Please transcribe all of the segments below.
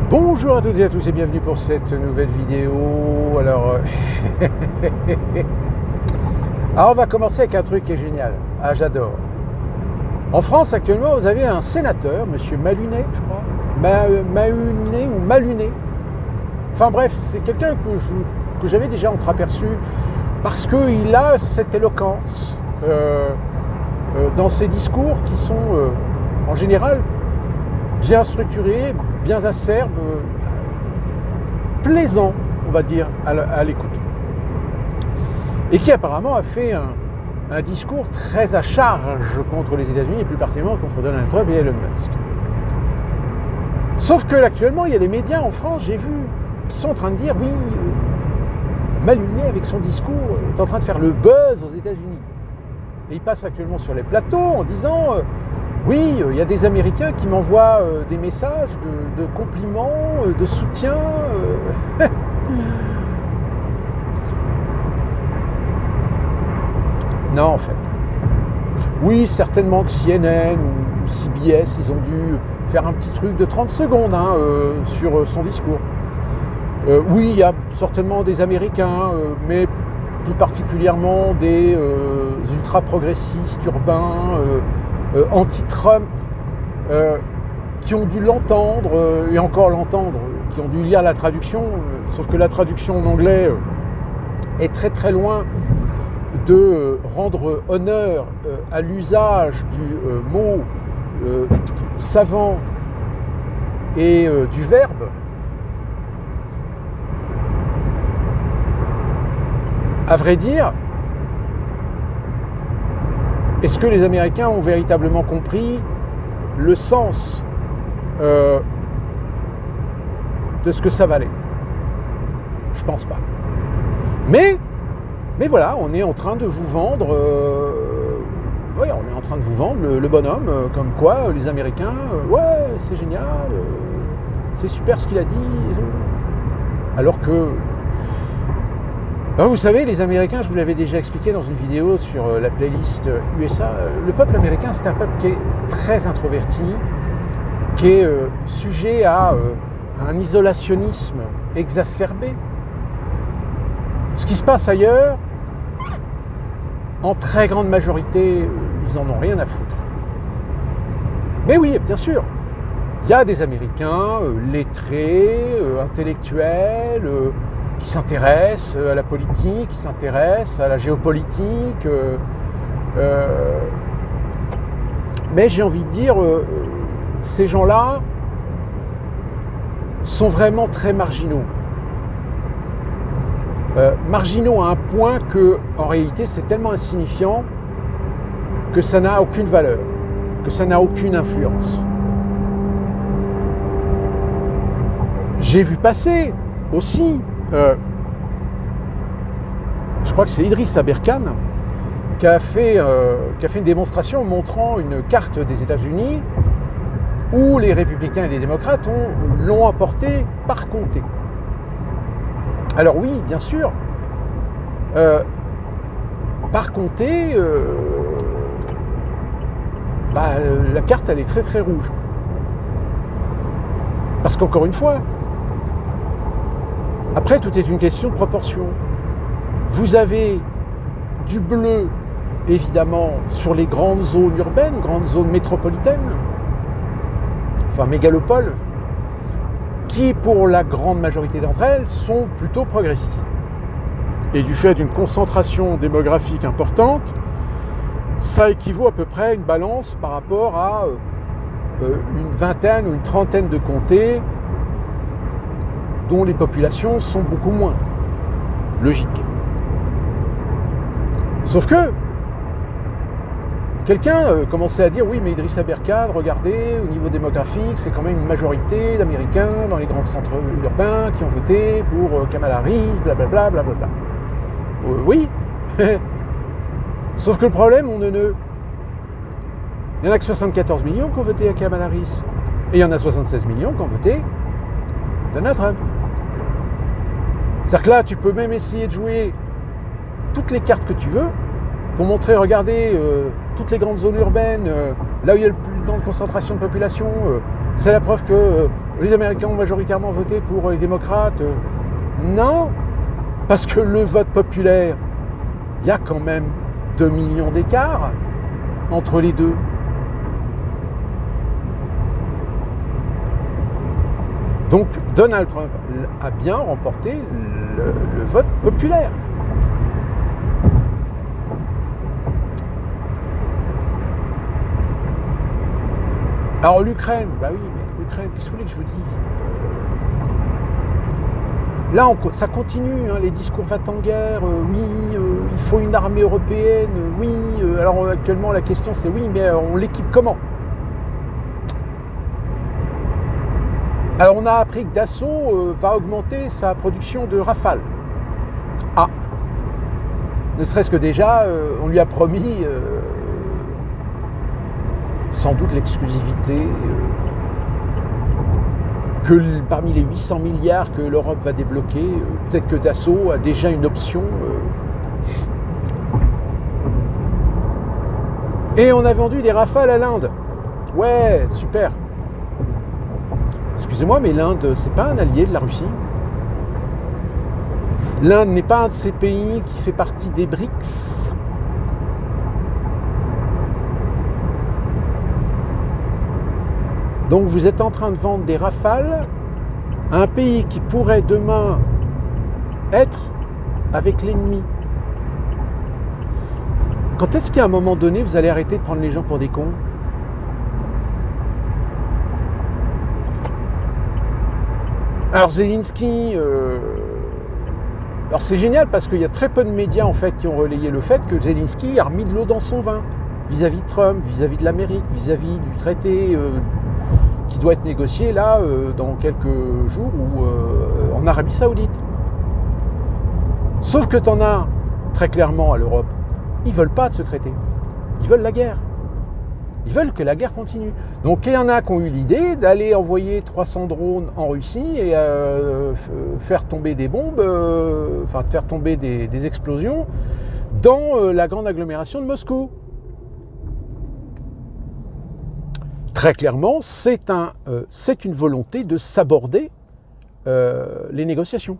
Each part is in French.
Bonjour à toutes et à tous et bienvenue pour cette nouvelle vidéo. Alors, on va commencer avec un truc qui est génial. Ah, j'adore. En France, actuellement, vous avez un sénateur, monsieur Malunet, je crois. Malunet ou Malunet. Enfin bref, c'est quelqu'un que j'avais déjà entreaperçu parce qu'il a cette éloquence dans ses discours qui sont en général bien structurés, bien acerbes, plaisants, on va dire, à l'écoute. Et qui apparemment a fait un discours très à charge contre les États-Unis et plus particulièrement contre Donald Trump et Elon Musk. Sauf que actuellement, il y a des médias en France, j'ai vu, qui sont en train de dire oui, Malunet avec son discours est en train de faire le buzz aux États-Unis. Et il passe actuellement sur les plateaux en disant oui, il y a des Américains qui m'envoient des messages de compliments, de soutien. Non, en fait. Oui, certainement que CNN ou CBS, ils ont dû faire un petit truc de 30 secondes sur son discours. Oui, il y a certainement des Américains, mais plus particulièrement des ultra-progressistes urbains, anti-Trump, qui ont dû l'entendre, et encore l'entendre, qui ont dû lire la traduction, sauf que la traduction en anglais est très très loin de rendre honneur à l'usage du mot savant et du verbe. À vrai dire, est-ce que les Américains ont véritablement compris le sens de ce que ça valait? Je pense pas. Mais voilà, on est en train de vous vendre, on est en train de vous vendre le bonhomme, comme quoi les Américains, ouais, c'est génial, c'est super ce qu'il a dit, et tout. Alors que, vous savez, les Américains, je vous l'avais déjà expliqué dans une vidéo sur la playlist USA, le peuple américain, c'est un peuple qui est très introverti, qui est sujet à un isolationnisme exacerbé. Ce qui se passe ailleurs, en très grande majorité, ils en ont rien à foutre. Mais oui, bien sûr, il y a des Américains lettrés, intellectuels, qui s'intéressent à la politique, qui s'intéressent à la géopolitique. Mais j'ai envie de dire, ces gens-là sont vraiment très marginaux. Marginaux à un point que, en réalité, c'est tellement insignifiant que ça n'a aucune valeur, que ça n'a aucune influence. J'ai vu passer aussi, je crois que c'est Idriss Aberkan qui a fait une démonstration montrant une carte des États-Unis où les républicains et les démocrates l'ont emporté par comté. Alors oui, bien sûr, par comté, la carte elle est très très rouge. Parce qu'encore une fois, après tout est une question de proportion. Vous avez du bleu, évidemment, sur les grandes zones urbaines, grandes zones métropolitaines, enfin mégalopoles, qui, pour la grande majorité d'entre elles, sont plutôt progressistes. Et du fait d'une concentration démographique importante, ça équivaut à peu près à une balance par rapport à une vingtaine ou une trentaine de comtés dont les populations sont beaucoup moins. Logique. Sauf que quelqu'un commençait à dire oui, mais Idriss Aberkan, regardez, au niveau démographique, c'est quand même une majorité d'Américains dans les grands centres urbains qui ont voté pour Kamala Harris, blablabla, blablabla. Oui, sauf que le problème, il y en a que 74 millions qui ont voté à Kamala Harris, et il y en a 76 millions qui ont voté Donald Trump. C'est-à-dire que là, tu peux même essayer de jouer toutes les cartes que tu veux pour montrer, regardez, toutes les grandes zones urbaines, là où il y a le plus grande concentration de population, c'est la preuve que Les Américains ont majoritairement voté pour les démocrates. Non, parce que le vote populaire, il y a quand même 2 millions d'écart entre les deux. Donc Donald Trump a bien remporté le vote populaire. Alors l'Ukraine, bah oui, mais l'Ukraine, qu'est-ce que vous voulez que je vous dise? Là, ça continue, hein, les discours va-t-en-guerre, oui, il faut une armée européenne, oui. Alors actuellement, la question c'est oui, mais on l'équipe comment? Alors on a appris que Dassault va augmenter sa production de Rafale. Ah, ne serait-ce que déjà, on lui a promis sans doute l'exclusivité, que parmi les 800 milliards que l'Europe va débloquer, peut-être que Dassault a déjà une option. Et on a vendu des Rafales à l'Inde. Ouais, super. Excusez-moi, mais l'Inde, c'est pas un allié de la Russie. L'Inde n'est pas un de ces pays qui fait partie des BRICS. Donc vous êtes en train de vendre des Rafales à un pays qui pourrait demain être avec l'ennemi. Quand est-ce qu'à un moment donné, vous allez arrêter de prendre les gens pour des cons? Alors Zelensky, alors c'est génial parce qu'il y a très peu de médias en fait qui ont relayé le fait que Zelensky a remis de l'eau dans son vin vis-à-vis de Trump, vis-à-vis de l'Amérique, vis-à-vis du traité qui doit être négocié là dans quelques jours ou en Arabie Saoudite. Sauf que t'en as très clairement à l'Europe, ils veulent pas de ce traité, ils veulent la guerre. Ils veulent que la guerre continue. Donc il y en a qui ont eu l'idée d'aller envoyer 300 drones en Russie et faire tomber des bombes, faire tomber des explosions dans la grande agglomération de Moscou. Très clairement, c'est une volonté de saborder les négociations.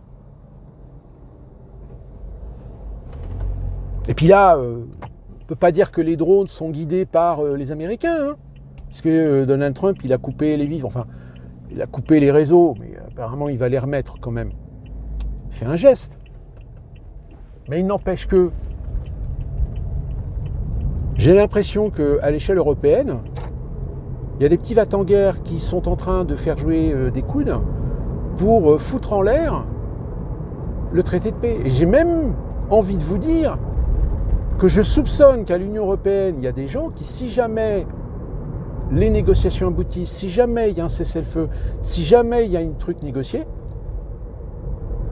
Et puis là, on ne peut pas dire que les drones sont guidés par les Américains, hein, parce que Donald Trump, il a coupé les vivres, enfin, il a coupé les réseaux, mais apparemment, il va les remettre quand même. Il fait un geste. Mais il n'empêche que j'ai l'impression qu'à l'échelle européenne, il y a des petits va-t-en-guerre qui sont en train de faire jouer des coudes pour foutre en l'air le traité de paix. Et j'ai même envie de vous dire que je soupçonne qu'à l'Union européenne, il y a des gens qui, si jamais les négociations aboutissent, si jamais il y a un cessez-le-feu, si jamais il y a un truc négocié,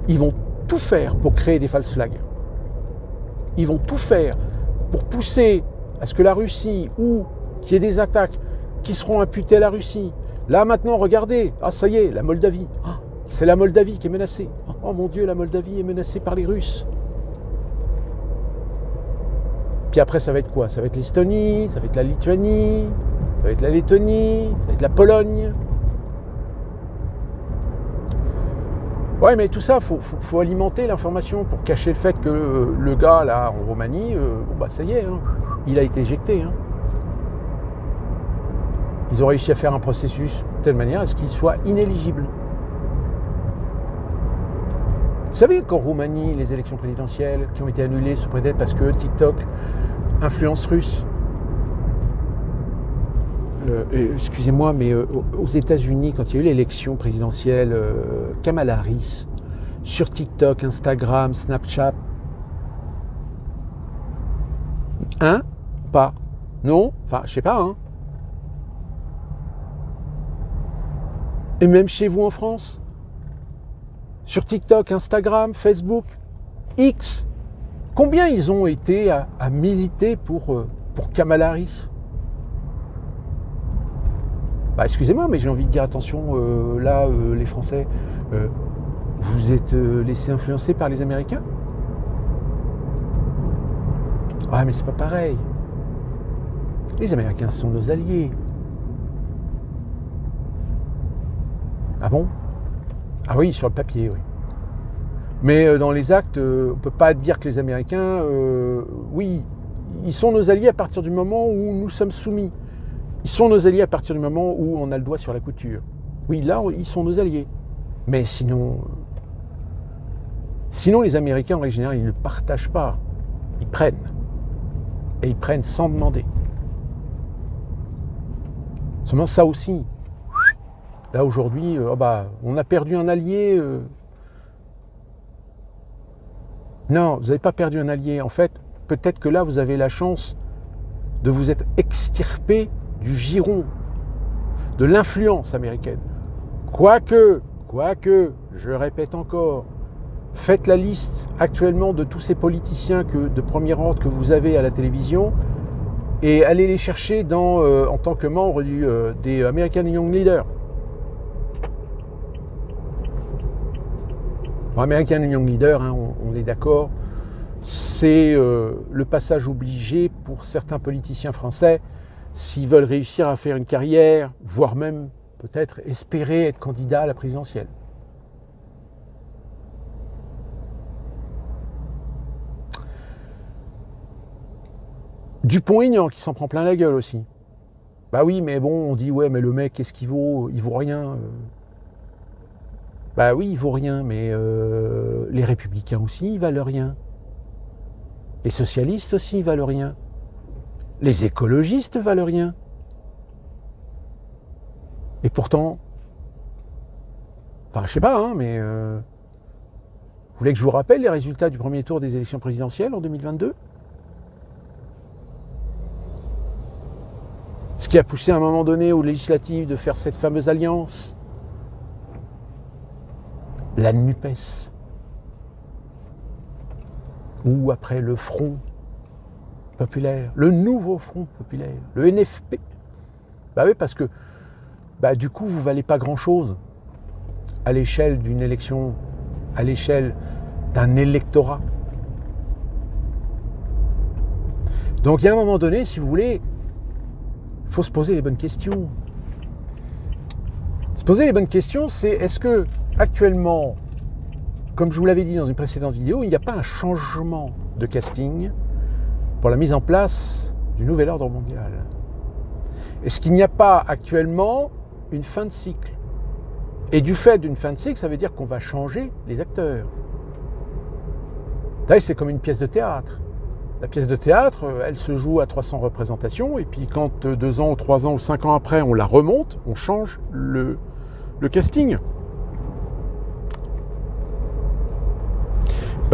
ils vont tout faire pour créer des false flags. Ils vont tout faire pour pousser à ce que la Russie, ou qu'il y ait des attaques qui seront imputées à la Russie. Là maintenant, regardez, ah ça y est, la Moldavie, c'est la Moldavie qui est menacée. Oh mon Dieu, la Moldavie est menacée par les Russes. Puis après, ça va être quoi? Ça va être l'Estonie, ça va être la Lituanie, ça va être la Lettonie, ça va être la Pologne. Ouais, mais tout ça, faut alimenter l'information pour cacher le fait que le gars, là, en Roumanie, ça y est, hein, il a été éjecté. Hein. Ils ont réussi à faire un processus de telle manière à ce qu'il soit inéligible. Vous savez qu'en Roumanie, les élections présidentielles qui ont été annulées sous prétexte parce que TikTok, influence russe. Excusez-moi, mais aux États-Unis, quand il y a eu l'élection présidentielle, Kamala Harris, sur TikTok, Instagram, Snapchat, hein? Pas? Non? Enfin, je sais pas, hein? Et même chez vous en France, sur TikTok, Instagram, Facebook, X, combien ils ont été à militer pour Kamala Harris? Excusez-moi, mais j'ai envie de dire attention, les Français, vous êtes laissés influencer par les Américains? Ah, mais c'est pas pareil. Les Américains sont nos alliés. Ah bon? Ah oui, sur le papier, oui. Mais dans les actes, on ne peut pas dire que les Américains, oui, ils sont nos alliés à partir du moment où nous sommes soumis. Ils sont nos alliés à partir du moment où on a le doigt sur la couture. Oui, là, ils sont nos alliés. Mais sinon, les Américains, en règle générale, ils ne partagent pas. Ils prennent. Et ils prennent sans demander. Seulement ça aussi. Là, aujourd'hui, on a perdu un allié. Non, vous n'avez pas perdu un allié. En fait, peut-être que là, vous avez la chance de vous être extirpé du giron, de l'influence américaine. Quoique, je répète encore, faites la liste actuellement de tous ces politiciens de premier ordre que vous avez à la télévision et allez les chercher en tant que membres des American Young Leaders. Bon, American Young Leader, hein, on est d'accord, c'est le passage obligé pour certains politiciens français s'ils veulent réussir à faire une carrière, voire même peut-être espérer être candidat à la présidentielle. Dupont-Aignan qui s'en prend plein la gueule aussi. Bah oui, mais bon, on dit ouais, mais le mec, qu'est-ce qu'il vaut? Il vaut rien. Bah oui, il vaut rien, mais les républicains aussi, ils valent rien. Les socialistes aussi, ils valent rien. Les écologistes valent rien. Et pourtant, enfin, je sais pas, hein, mais vous voulez que je vous rappelle les résultats du premier tour des élections présidentielles en 2022? Ce qui a poussé à un moment donné aux législatives de faire cette fameuse alliance. La NUPES. Ou après le Front populaire, le nouveau Front populaire, le NFP. Bah oui, parce que du coup, vous ne valez pas grand-chose à l'échelle d'une élection, à l'échelle d'un électorat. Donc il y a un moment donné, si vous voulez, il faut se poser les bonnes questions. Se poser les bonnes questions, c'est est-ce que actuellement, comme je vous l'avais dit dans une précédente vidéo, il n'y a pas un changement de casting pour la mise en place du nouvel ordre mondial? Est-ce qu'il n'y a pas actuellement une fin de cycle? Et du fait d'une fin de cycle, ça veut dire qu'on va changer les acteurs. C'est comme une pièce de théâtre. La pièce de théâtre, elle se joue à 300 représentations, et puis quand 2 ans, ou 3 ans, ou 5 ans après, on la remonte, on change le casting.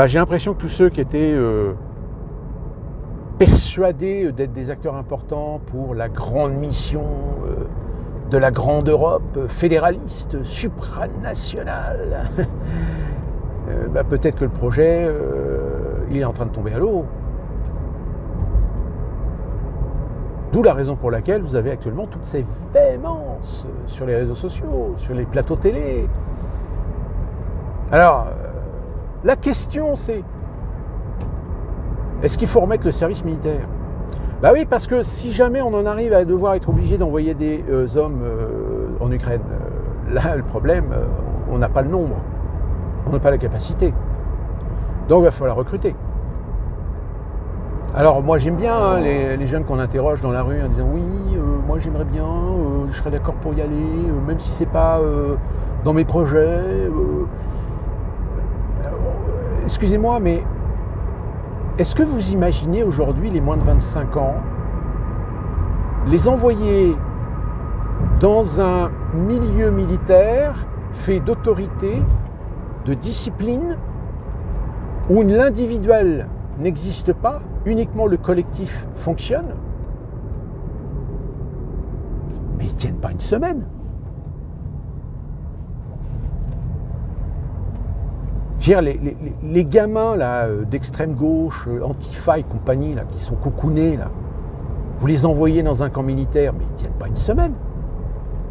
J'ai l'impression que tous ceux qui étaient persuadés d'être des acteurs importants pour la grande mission de la grande Europe fédéraliste, supranationale, peut-être que le projet, il est en train de tomber à l'eau. D'où la raison pour laquelle vous avez actuellement toutes ces véhémences sur les réseaux sociaux, sur les plateaux télé. Alors, la question c'est, est-ce qu'il faut remettre le service militaire? Oui, parce que si jamais on en arrive à devoir être obligé d'envoyer des hommes en Ukraine, là le problème, on n'a pas le nombre, on n'a pas la capacité. Donc il va falloir recruter. Alors moi j'aime bien les jeunes qu'on interroge dans la rue en disant oui, moi j'aimerais bien, je serais d'accord pour y aller, même si c'est pas dans mes projets. Excusez-moi, mais est-ce que vous imaginez aujourd'hui les moins de 25 ans les envoyer dans un milieu militaire fait d'autorité, de discipline, où l'individuel n'existe pas, uniquement le collectif fonctionne? Mais ils ne tiennent pas une semaine. Je veux dire, les gamins là, d'extrême gauche, Antifa et compagnie, là, qui sont cocoonés, là, vous les envoyez dans un camp militaire, mais ils ne tiennent pas une semaine.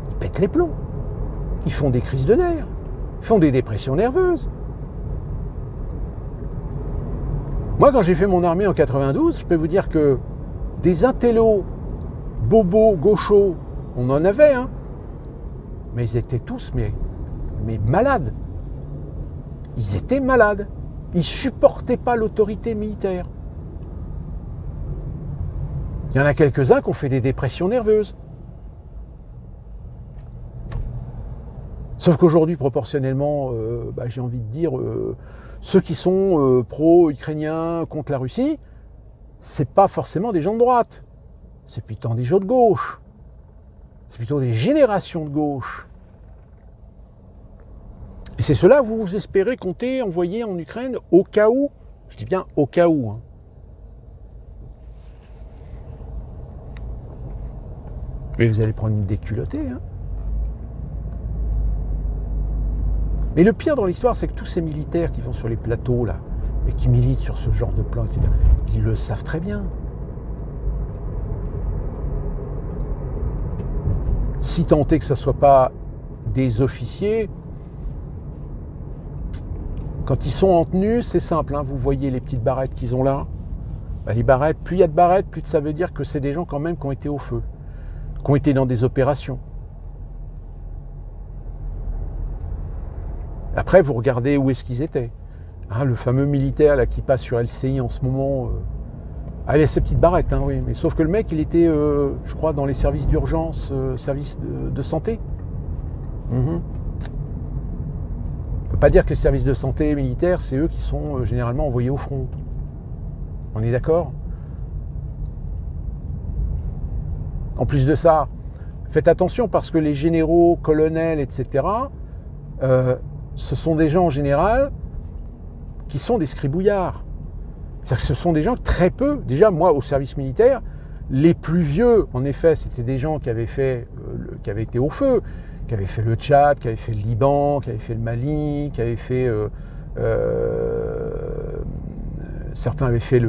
Ils pètent les plombs. Ils font des crises de nerfs. Ils font des dépressions nerveuses. Moi, quand j'ai fait mon armée en 92, je peux vous dire que des intellos, bobos, gauchos, on en avait, hein. Mais ils étaient tous mais malades. Ils étaient malades. Ils ne supportaient pas l'autorité militaire. Il y en a quelques-uns qui ont fait des dépressions nerveuses. Sauf qu'aujourd'hui, proportionnellement, j'ai envie de dire, ceux qui sont pro-ukrainiens contre la Russie, c'est pas forcément des gens de droite. C'est plutôt des gens de gauche. C'est plutôt des générations de gauche. Et c'est cela que vous espérez compter envoyer en Ukraine au cas où. Je dis bien au cas où. Hein. Mais vous allez prendre une déculottée. Hein. Mais le pire dans l'histoire, c'est que tous ces militaires qui vont sur les plateaux, là, et qui militent sur ce genre de plan, etc., ils le savent très bien. Si tant est que ça ne soit pas des officiers, quand ils sont en tenue, c'est simple, hein, vous voyez les petites barrettes qu'ils ont là. Les barrettes, plus il y a de barrettes, plus ça veut dire que c'est des gens quand même qui ont été au feu, qui ont été dans des opérations. Après, vous regardez où est-ce qu'ils étaient. Hein, le fameux militaire là, qui passe sur LCI en ce moment, il a ses petites barrettes, hein, oui, mais sauf que le mec, il était, je crois, dans les services d'urgence, services de santé. On ne peut pas dire que les services de santé militaires, c'est eux qui sont généralement envoyés au front. On est d'accord ? En plus de ça, faites attention parce que les généraux, colonels, etc., ce sont des gens en général qui sont des scribouillards. C'est-à-dire que ce sont des gens très peu, déjà moi au service militaire, les plus vieux, en effet, c'était des gens qui avaient été au feu, qui avaient fait le Tchad, qui avaient fait le Liban, qui avaient fait le Mali, qui avaient fait... certains avaient fait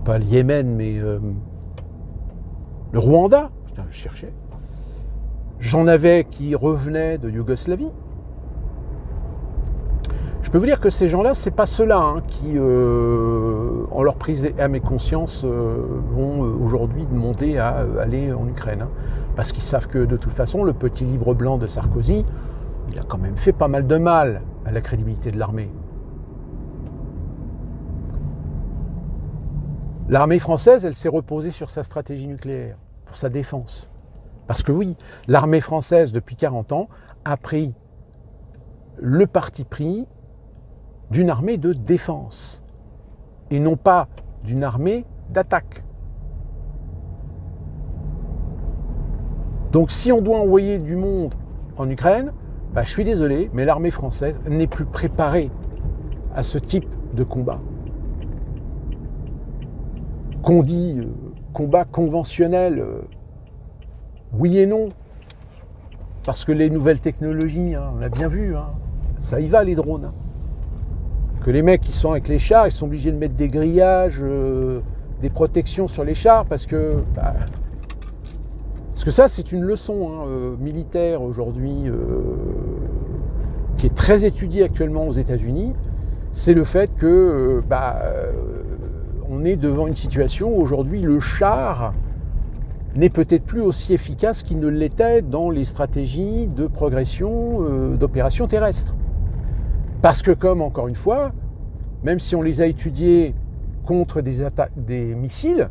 pas le Yémen, mais le Rwanda. Putain, je cherchais. J'en avais qui revenaient de Yougoslavie. Je peux vous dire que ces gens-là, c'est pas ceux-là hein, qui, en leur prise âme et conscience, vont aujourd'hui demander à aller en Ukraine. Hein, parce qu'ils savent que de toute façon, le petit livre blanc de Sarkozy, il a quand même fait pas mal de mal à la crédibilité de l'armée. L'armée française, elle s'est reposée sur sa stratégie nucléaire, pour sa défense. Parce que oui, l'armée française, depuis 40 ans, a pris le parti pris d'une armée de défense, et non pas d'une armée d'attaque. Donc si on doit envoyer du monde en Ukraine, je suis désolé, mais l'armée française n'est plus préparée à ce type de combat. Qu'on dit combat conventionnel, oui et non, parce que les nouvelles technologies, hein, on l'a bien vu, hein, ça y va les drones. Hein. Que les mecs qui sont avec les chars, ils sont obligés de mettre des grillages, des protections sur les chars, parce que ça c'est une leçon hein, militaire aujourd'hui qui est très étudiée actuellement aux États-Unis, c'est le fait que on est devant une situation où aujourd'hui le char n'est peut-être plus aussi efficace qu'il ne l'était dans les stratégies de progression d'opérations terrestres. Parce que comme, encore une fois, même si on les a étudiés contre des missiles,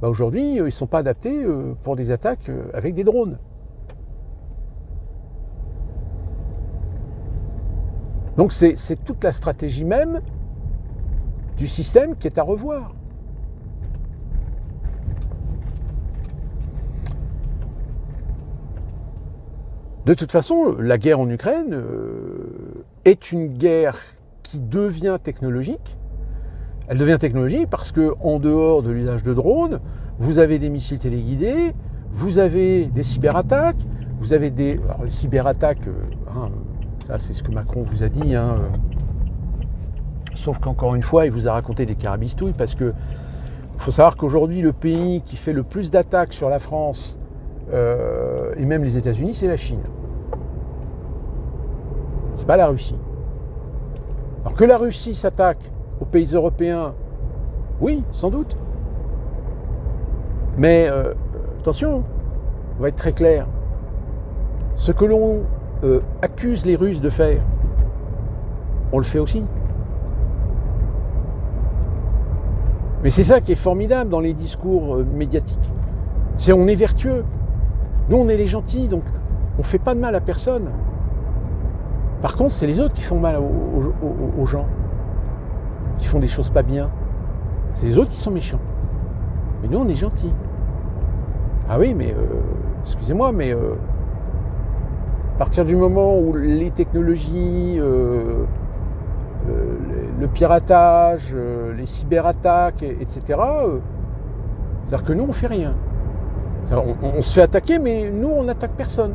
aujourd'hui, ils ne sont pas adaptés pour des attaques avec des drones. Donc c'est toute la stratégie même du système qui est à revoir. De toute façon, la guerre en Ukraine est une guerre qui devient technologique. Elle devient technologique parce qu'en dehors de l'usage de drones, vous avez des missiles téléguidés, vous avez des cyberattaques, vous avez des... Alors les cyberattaques, ça c'est ce que Macron vous a dit, sauf qu'encore une fois, il vous a raconté des carabistouilles parce que il faut savoir qu'aujourd'hui, le pays qui fait le plus d'attaques sur la France et même les États-Unis, c'est la Chine. C'est pas la Russie. Alors que la Russie s'attaque aux pays européens, oui, sans doute. Mais attention, on va être très clair. Ce que l'on accuse les Russes de faire, on le fait aussi. Mais c'est ça qui est formidable dans les discours médiatiques. C'est on est vertueux. Nous, on est les gentils, donc on ne fait pas de mal à personne. Par contre, c'est les autres qui font mal aux gens, qui font des choses pas bien. C'est les autres qui sont méchants. Mais nous, on est gentils. Ah oui, mais excusez-moi, mais à partir du moment où les technologies, le piratage, les cyberattaques, etc., c'est-à-dire que nous, on ne fait rien. On se fait attaquer, mais nous, on n'attaque personne.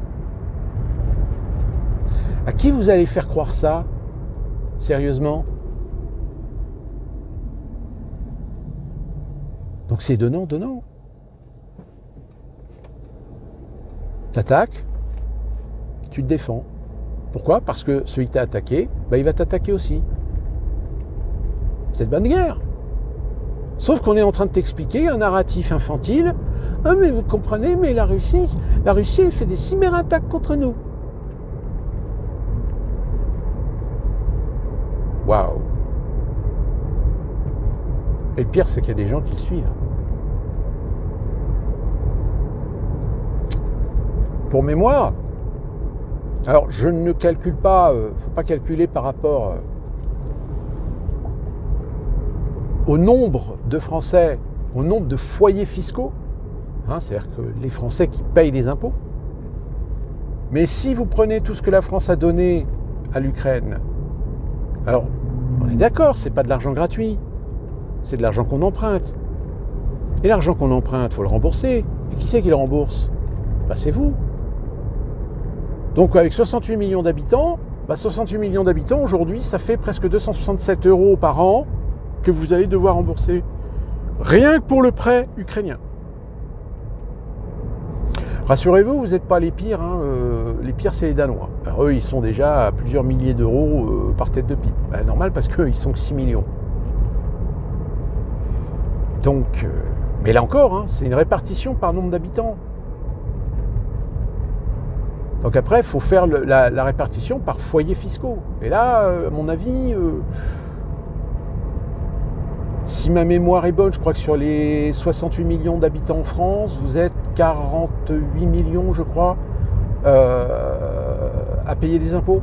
À qui vous allez faire croire ça, sérieusement? Donc c'est donnant. T'attaques, tu te défends. Pourquoi? Parce que celui qui t'a attaqué, il va t'attaquer aussi. C'est de bonne guerre. Sauf qu'on est en train de t'expliquer un narratif infantile. Ah mais vous comprenez, mais la Russie elle fait des cyberattaques contre nous. Waouh. Et le pire, c'est qu'il y a des gens qui le suivent. Pour mémoire, alors je ne calcule pas, faut pas calculer par rapport au nombre de Français, au nombre de foyers fiscaux, c'est-à-dire que les Français qui payent des impôts. Mais si vous prenez tout ce que la France a donné à l'Ukraine, alors on est d'accord, c'est pas de l'argent gratuit, c'est de l'argent qu'on emprunte. Et l'argent qu'on emprunte, il faut le rembourser. Et qui c'est qui le rembourse? C'est vous. Donc avec 68 millions d'habitants, 68 millions d'habitants aujourd'hui, ça fait presque 267 € par an que vous allez devoir rembourser. Rien que pour le prêt ukrainien. Rassurez-vous, vous n'êtes pas les pires. Les pires, c'est les Danois. Alors, eux, ils sont déjà à plusieurs milliers d'euros par tête de pipe. Normal, parce qu'ils sont que 6 millions. Donc, mais là encore, c'est une répartition par nombre d'habitants. Donc après, il faut faire la répartition par foyers fiscaux. Et là, à mon avis, si ma mémoire est bonne, je crois que sur les 68 millions d'habitants en France, vous êtes 48 millions, je crois, à payer des impôts.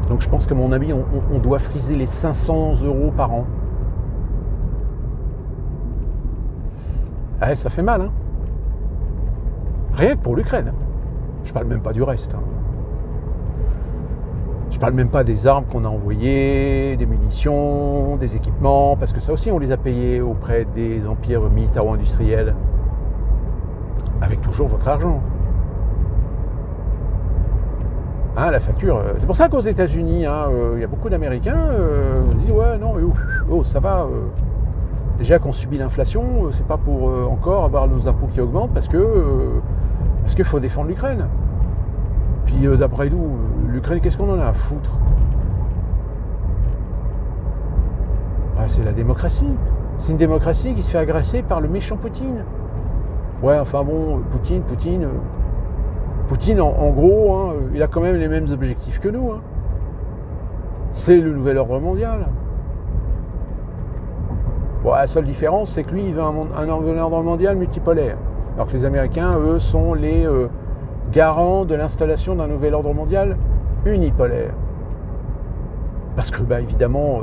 Donc je pense qu'à mon avis, on doit friser les 500 € par an. Ça fait mal, Rien que pour l'Ukraine. Je parle même pas du reste. Je parle même pas des armes qu'on a envoyées, des munitions, des équipements, parce que ça aussi on les a payés auprès des empires militaro-industriels, avec toujours votre argent. La facture, c'est pour ça qu'aux États-Unis, il y a beaucoup d'Américains qui disent ouais non mais ça va. Déjà qu'on subit l'inflation, c'est pas pour encore avoir nos impôts qui augmentent parce qu'il faut défendre l'Ukraine. Puis d'après nous, l'Ukraine, qu'est-ce qu'on en a à foutre? C'est la démocratie. C'est une démocratie qui se fait agresser par le méchant Poutine. Ouais, enfin bon, Poutine en gros, il a quand même les mêmes objectifs que nous. C'est le nouvel ordre mondial. La seule différence, c'est que lui, il veut un ordre mondial multipolaire. Alors que les Américains, eux, sont les garants de l'installation d'un nouvel ordre mondial unipolaire. Parce que, évidemment,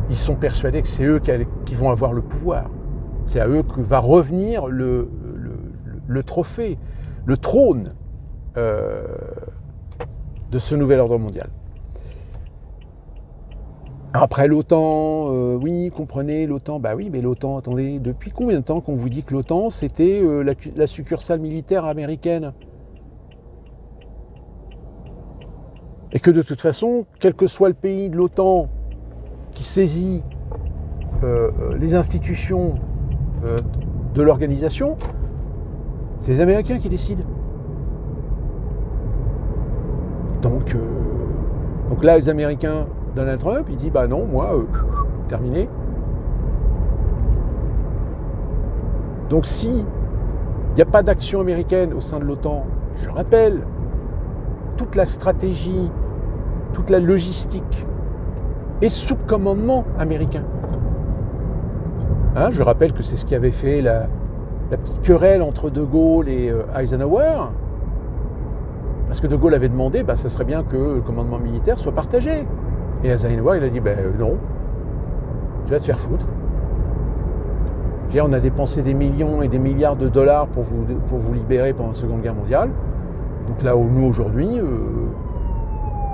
ils sont persuadés que c'est eux qui vont avoir le pouvoir. C'est à eux que va revenir le trophée, le trône de ce nouvel ordre mondial. Après l'OTAN, oui, comprenez, l'OTAN, oui, mais l'OTAN, attendez, depuis combien de temps qu'on vous dit que l'OTAN, c'était la succursale militaire américaine? Et que de toute façon, quel que soit le pays de l'OTAN qui saisit les institutions de l'organisation, c'est les Américains qui décident. Donc là, les Américains, Donald Trump, il dit non, moi, terminé. Donc si il n'y a pas d'action américaine au sein de l'OTAN, je rappelle, toute la stratégie, toute la logistique est sous commandement américain. Hein, je rappelle que c'est ce qui avait fait la petite querelle entre De Gaulle et Eisenhower, parce que De Gaulle avait demandé, ça serait bien que le commandement militaire soit partagé. Et Eisenhower, il a dit, non, tu vas te faire foutre. On a dépensé des millions et des milliards de dollars pour vous libérer pendant la Seconde Guerre mondiale. Donc là où nous, aujourd'hui,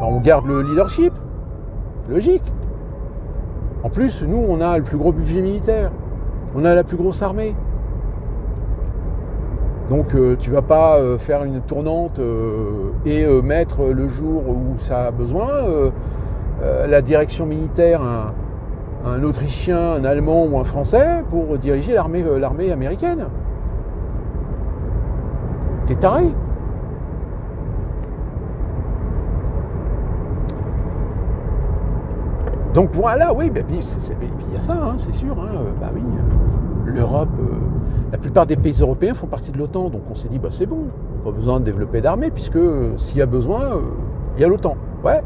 on garde le leadership. Logique. En plus, nous, on a le plus gros budget militaire. On a la plus grosse armée. Donc tu vas pas faire une tournante et mettre le jour où ça a besoin la direction militaire, un Autrichien, un Allemand ou un Français pour diriger l'armée américaine. T'es taré. Donc voilà, oui, il y a ça, hein, c'est sûr. Hein, oui, l'Europe, la plupart des pays européens font partie de l'OTAN, donc on s'est dit, c'est bon, pas besoin de développer d'armée, puisque s'il y a besoin, il y a l'OTAN. Ouais.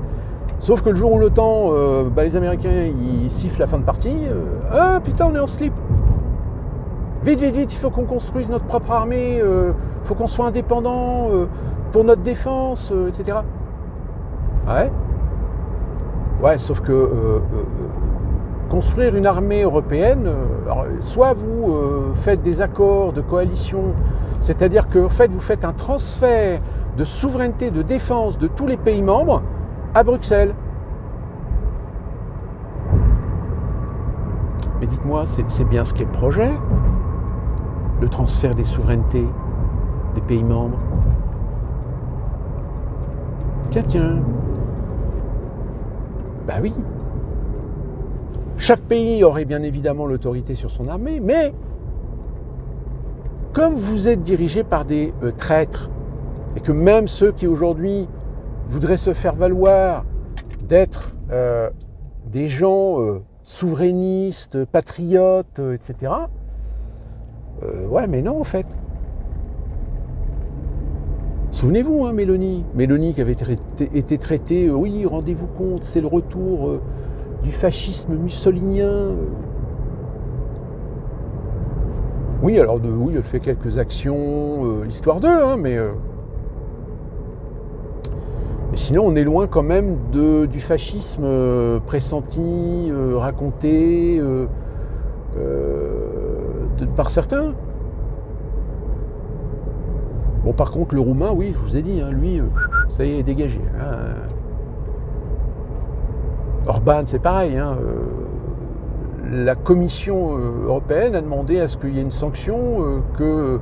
Sauf que le jour où l'OTAN, les Américains, ils sifflent la fin de partie, putain, on est en slip. Vite, il faut qu'on construise notre propre armée, faut qu'on soit indépendant pour notre défense, etc. Ouais. Ouais, sauf que construire une armée européenne, soit vous faites des accords de coalition, c'est-à-dire que en fait, vous faites un transfert de souveraineté, de défense de tous les pays membres à Bruxelles. Mais dites-moi, c'est bien ce qu'est le projet, le transfert des souverainetés des pays membres. Tiens. Oui. Chaque pays aurait bien évidemment l'autorité sur son armée, mais comme vous êtes dirigé par des traîtres, et que même ceux qui aujourd'hui voudraient se faire valoir d'être des gens souverainistes, patriotes, etc., mais non en fait. Souvenez-vous, hein, Mélanie qui avait été traitée, oui, rendez-vous compte, c'est le retour du fascisme mussolinien. Oui, alors oui, elle fait quelques actions, histoire d'eux, hein, mais sinon on est loin quand même du fascisme pressenti, raconté par certains. Bon, par contre, le Roumain, oui, je vous ai dit, hein, lui, ça y est, dégagé. Hein. Orban, c'est pareil. Hein, la Commission européenne a demandé à ce qu'il y ait une sanction que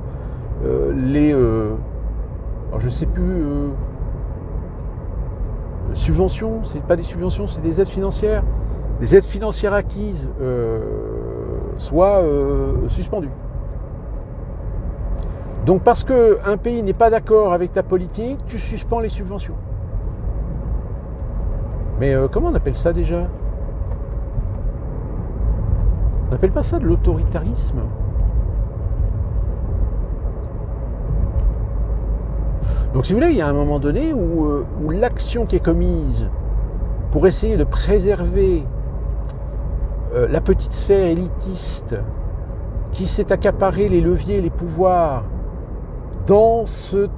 les... alors, je ne sais plus... subventions, c'est pas des subventions, c'est des aides financières. Les aides financières acquises soient suspendues. Donc parce qu'un pays n'est pas d'accord avec ta politique, tu suspends les subventions. Mais comment on appelle ça déjà ? On n'appelle pas ça de l'autoritarisme. Donc si vous voulez, il y a un moment donné où l'action qui est commise pour essayer de préserver la petite sphère élitiste qui s'est accaparé les leviers, les pouvoirs, dans cette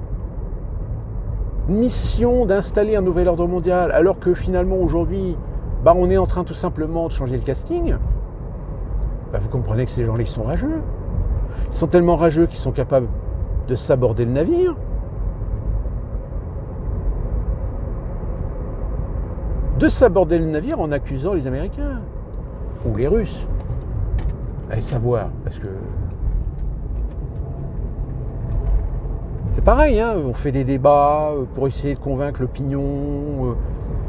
mission d'installer un nouvel ordre mondial, alors que finalement aujourd'hui, on est en train tout simplement de changer le casting, vous comprenez que ces gens-là, ils sont rageux. Ils sont tellement rageux qu'ils sont capables de saborder le navire. De saborder le navire en accusant les Américains ou les Russes. Allez savoir, parce que c'est pareil, hein, on fait des débats pour essayer de convaincre l'opinion.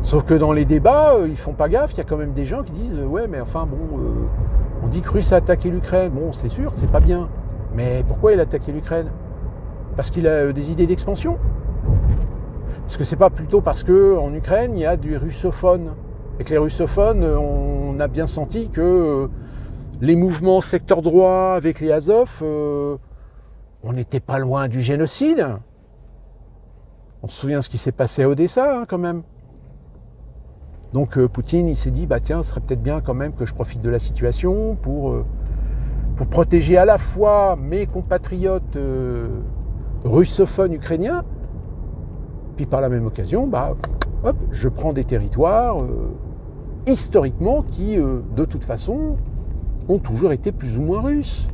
Sauf que dans les débats, ils font pas gaffe. Il y a quand même des gens qui disent ouais, mais enfin bon, on dit que Russe a attaqué l'Ukraine. Bon, c'est sûr, c'est pas bien. Mais pourquoi il a attaqué l'Ukraine ? Parce qu'il a des idées d'expansion ? Est-ce que c'est pas plutôt parce qu'en Ukraine, il y a du russophone ? Avec les russophones, on a bien senti que les mouvements secteur droit avec les Azov, on n'était pas loin du génocide. On se souvient de ce qui s'est passé à Odessa, hein, quand même. Donc Poutine, il s'est dit, bah tiens, ce serait peut-être bien quand même que je profite de la situation pour protéger à la fois mes compatriotes russophones ukrainiens, puis par la même occasion, bah, hop, je prends des territoires historiquement qui, de toute façon, ont toujours été plus ou moins russes.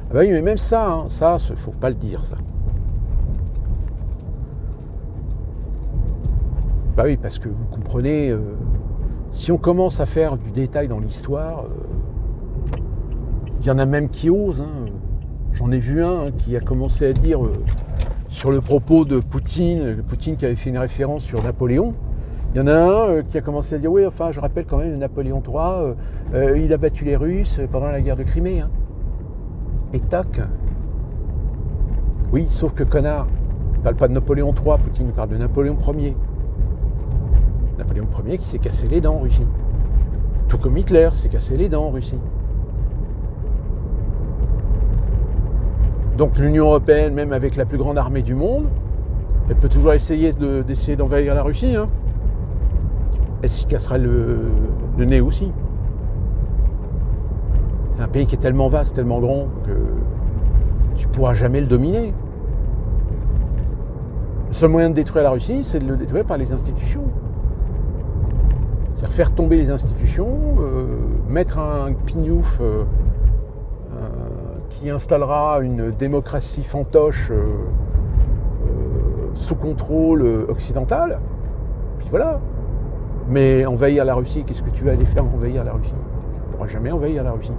Ah bah oui, mais même ça, hein, ça, faut pas le dire, ça. Bah oui, parce que vous comprenez, si on commence à faire du détail dans l'histoire, il y en a même qui osent. Hein. J'en ai vu un qui a commencé à dire sur le propos de Poutine qui avait fait une référence sur Napoléon. Il y en a un qui a commencé à dire, oui, enfin, je rappelle quand même Napoléon III, il a battu les Russes pendant la guerre de Crimée. Hein. Et tac. Oui, sauf que connard, il ne parle pas de Napoléon III, Poutine, il parle de Napoléon Ier. Napoléon Ier qui s'est cassé les dents en Russie. Tout comme Hitler s'est cassé les dents en Russie. Donc l'Union européenne, même avec la plus grande armée du monde, elle peut toujours essayer d'envahir la Russie. Hein. Elle s'y cassera le nez aussi. C'est un pays qui est tellement vaste, tellement grand, que tu ne pourras jamais le dominer. Le seul moyen de détruire la Russie, c'est de le détruire par les institutions. C'est-à-dire faire tomber les institutions, mettre un pignouf qui installera une démocratie fantoche sous contrôle occidental, puis voilà. Mais envahir la Russie, qu'est-ce que tu vas aller faire envahir la Russie? Tu ne pourras jamais envahir la Russie.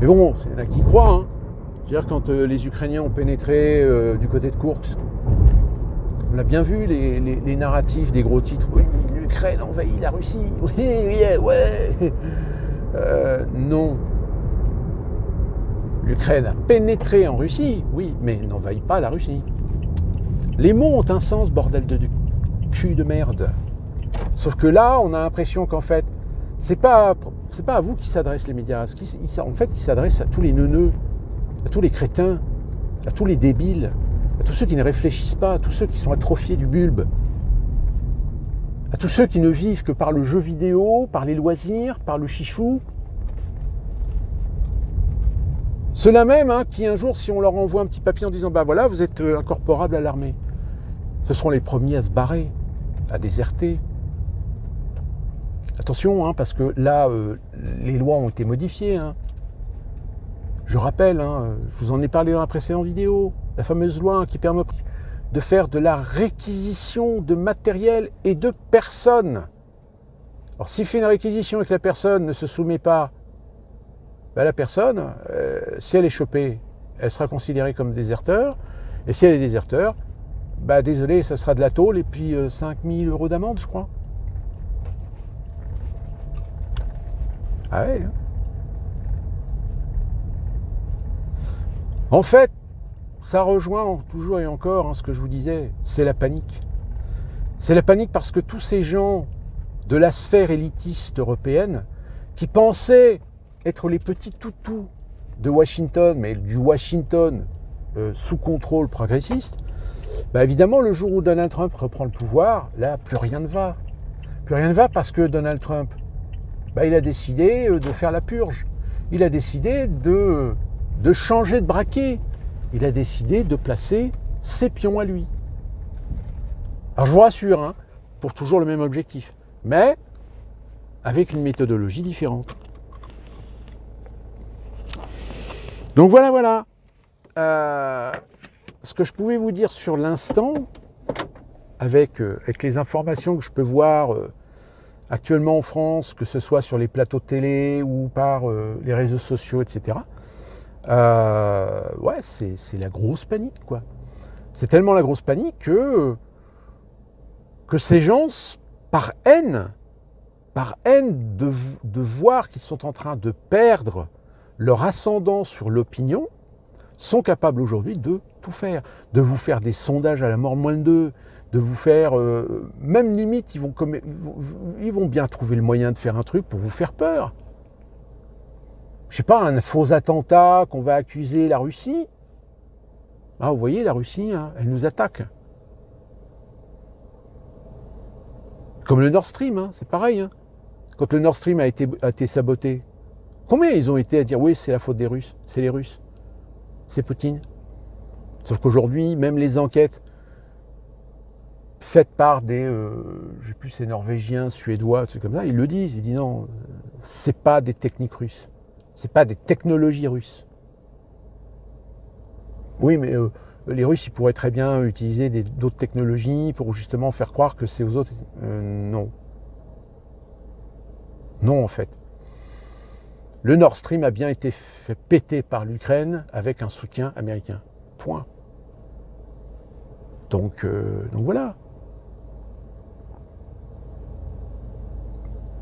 Mais bon, c'est là qui croient. Hein. C'est-à-dire quand les Ukrainiens ont pénétré du côté de Koursk, on a bien vu les narratifs des gros titres. Oui, l'Ukraine envahit la Russie. Oui, ouais. Non. L'Ukraine a pénétré en Russie, oui, mais n'envahit pas la Russie. Les mots ont un sens, bordel de cul de merde. Sauf que là, on a l'impression qu'en fait, c'est pas à vous qui s'adressent les médias. En fait, ils s'adressent à tous les neuneux, à tous les crétins, à tous les débiles, à tous ceux qui ne réfléchissent pas, à tous ceux qui sont atrophiés du bulbe, à tous ceux qui ne vivent que par le jeu vidéo, par les loisirs, par le chichou. Ceux-là même, hein, qui un jour, si on leur envoie un petit papier en disant « bah voilà, vous êtes incorporable à l'armée », ce seront les premiers à se barrer, à déserter. Attention, hein, parce que là, les lois ont été modifiées. Hein. Je rappelle, hein, je vous en ai parlé dans la précédente vidéo, la fameuse loi qui permet de faire de la réquisition de matériel et de personnes. Alors, s'il fait une réquisition et que la personne ne se soumet pas, ben, la personne, si elle est chopée, elle sera considérée comme déserteur. Et si elle est déserteur, ben, désolé, ça sera de la tôle et puis 5 000 € d'amende, je crois. Ah ouais. Hein. En fait, ça rejoint toujours et encore ce que je vous disais, c'est la panique. C'est la panique parce que tous ces gens de la sphère élitiste européenne qui pensaient être les petits toutous de Washington, mais du Washington sous contrôle progressiste, bah évidemment, le jour où Donald Trump reprend le pouvoir, là, plus rien ne va. Plus rien ne va parce que Donald Trump, bah, il a décidé de faire la purge. Il a décidé de changer de braquet. Il a décidé de placer ses pions à lui. Alors je vous rassure, hein, pour toujours le même objectif, mais avec une méthodologie différente. Donc voilà. Ce que je pouvais vous dire sur l'instant, avec les informations que je peux voir actuellement en France, que ce soit sur les plateaux de télé ou par les réseaux sociaux, etc., ouais, c'est la grosse panique, quoi. C'est tellement la grosse panique que ces gens, par haine de voir qu'ils sont en train de perdre leur ascendant sur l'opinion, sont capables aujourd'hui de tout faire. De vous faire des sondages à la mort moins de 2, de vous faire... même limite, ils vont bien trouver le moyen de faire un truc pour vous faire peur. Je sais pas, un faux attentat qu'on va accuser la Russie. Ah, vous voyez, la Russie, hein, elle nous attaque. Comme le Nord Stream, hein, c'est pareil. Hein. Quand le Nord Stream a été saboté, combien ils ont été à dire oui, c'est la faute des Russes, c'est les Russes, c'est Poutine. Sauf qu'aujourd'hui, même les enquêtes faites par des, je sais plus, c'est Norvégiens, Suédois, c'est comme ça, ils le disent. Ils disent non, c'est pas des techniques russes, c'est pas des technologies russes. Oui, mais les Russes, ils pourraient très bien utiliser d'autres technologies pour justement faire croire que c'est aux autres. Non. Non, en fait. Le Nord Stream a bien été fait péter par l'Ukraine avec un soutien américain. Point. Donc voilà.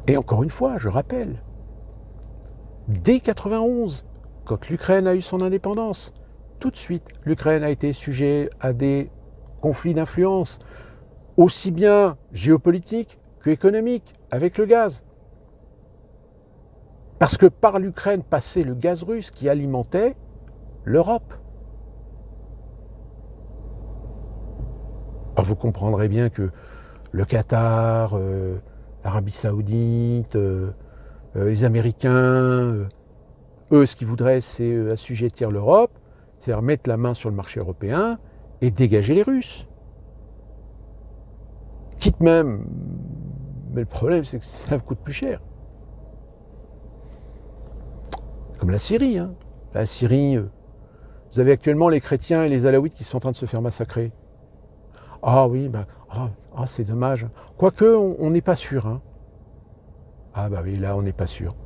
Et encore une fois, je rappelle, dès 91, quand l'Ukraine a eu son indépendance, tout de suite, l'Ukraine a été sujet à des conflits d'influence, aussi bien géopolitiques qu'économiques, avec le gaz. Parce que par l'Ukraine passait le gaz russe qui alimentait l'Europe. Alors vous comprendrez bien que le Qatar, l'Arabie Saoudite, les Américains, eux, ce qu'ils voudraient, c'est assujettir l'Europe, c'est-à-dire mettre la main sur le marché européen et dégager les Russes. Quitte même, mais le problème, c'est que ça coûte plus cher. Comme la Syrie. Hein. La Syrie, vous avez actuellement les chrétiens et les alaouites qui sont en train de se faire massacrer. Ah oui, c'est dommage. Quoique, on n'est pas sûr. Hein. Ah bah oui, là, on n'est pas sûr.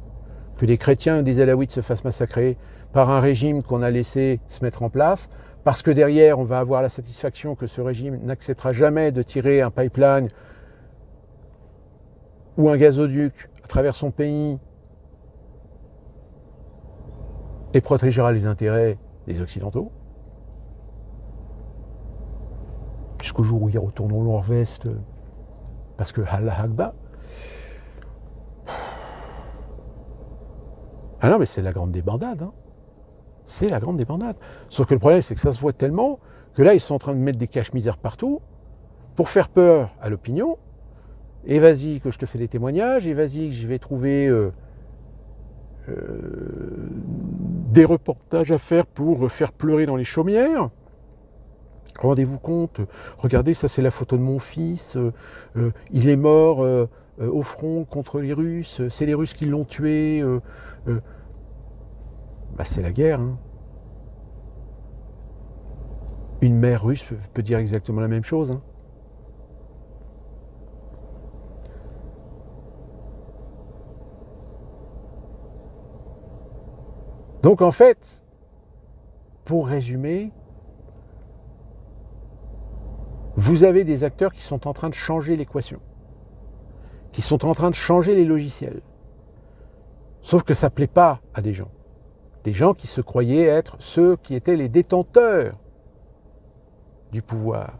Que des chrétiens et des alaouites se fassent massacrer par un régime qu'on a laissé se mettre en place, parce que derrière, on va avoir la satisfaction que ce régime n'acceptera jamais de tirer un pipeline ou un gazoduc à travers son pays et protégera les intérêts des Occidentaux. Jusqu'au jour où ils retourneront leur veste, parce que Allah Akbar. Ah non, mais c'est la grande débandade. Hein. C'est la grande débandade. Sauf que le problème, c'est que ça se voit tellement que là, ils sont en train de mettre des caches-misères partout pour faire peur à l'opinion. Et vas-y, que je te fais des témoignages, et vas-y, que je vais trouver des reportages à faire pour faire pleurer dans les chaumières. Rendez-vous compte, regardez, ça c'est la photo de mon fils, il est mort au front contre les Russes, c'est les Russes qui l'ont tué. C'est la guerre. Hein. Une mère russe peut dire exactement la même chose. Hein. Donc en fait, pour résumer, vous avez des acteurs qui sont en train de changer l'équation, qui sont en train de changer les logiciels. Sauf que ça ne plaît pas à des gens qui se croyaient être ceux qui étaient les détenteurs du pouvoir.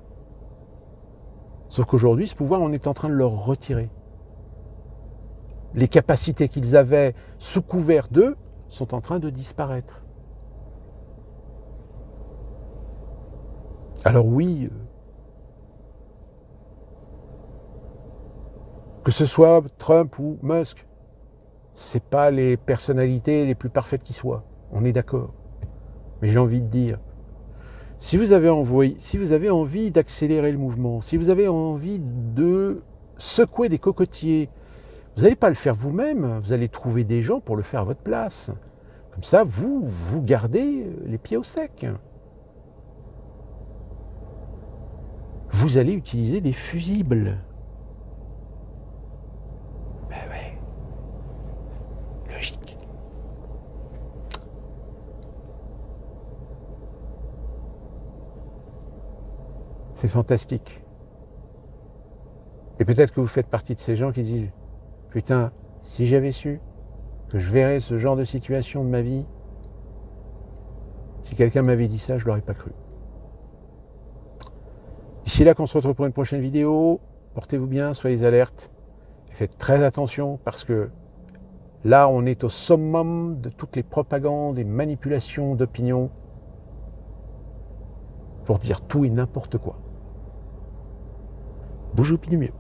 Sauf qu'aujourd'hui, ce pouvoir, on est en train de leur retirer. Les capacités qu'ils avaient sous couvert d'eux sont en train de disparaître. Alors oui, que ce soit Trump ou Musk, c'est pas les personnalités les plus parfaites qui soient. On est d'accord. Mais j'ai envie de dire, si vous avez envie d'accélérer le mouvement, si vous avez envie de secouer des cocotiers, vous n'allez pas le faire vous-même, vous allez trouver des gens pour le faire à votre place. Comme ça, vous gardez les pieds au sec. Vous allez utiliser des fusibles. Ben ouais. Logique. C'est fantastique. Et peut-être que vous faites partie de ces gens qui disent « Putain, si j'avais su que je verrais ce genre de situation de ma vie, si quelqu'un m'avait dit ça, je ne l'aurais pas cru. » D'ici là qu'on se retrouve pour une prochaine vidéo, portez-vous bien, soyez alertes, et faites très attention parce que là on est au summum de toutes les propagandes et manipulations d'opinion pour dire tout et n'importe quoi. Bonjour, puis du mieux.